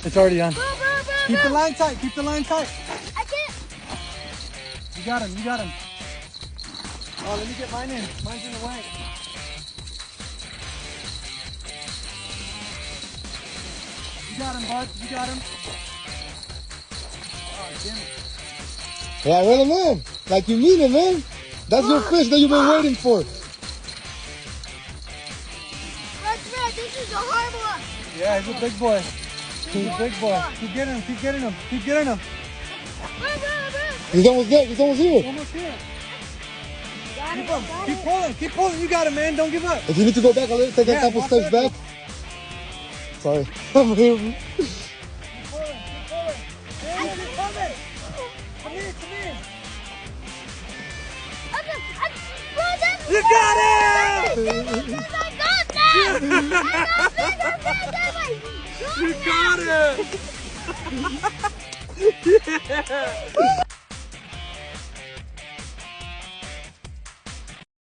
It's already on. Bro, bro, bro, Keep bro. the line tight. Keep the line tight. I can't. You got him. You got him. Oh, let me get mine in. Mine's in the way. You got him, bud. You got him. Oh, damn it. Yeah, reel him in. Like you mean it, man. That's your fish that you've been waiting for. That's right. This is a hard one. Yeah, he's a big boy. He's a big boy. Keep getting him. Keep getting him. Keep getting him. Bro, bro, bro. He's almost there. He's almost here. Almost here. Got Keep it, him. got Keep it. pulling. Keep pulling. You got him, man. Don't give up. If you need to go back a little, take a couple walk steps back. Sorry. I'm here. Keep pulling. Keep pulling. Hey, keep coming. Come here. Come here. Bro, that's You got him! I got that! I got that! You got it! Yeah!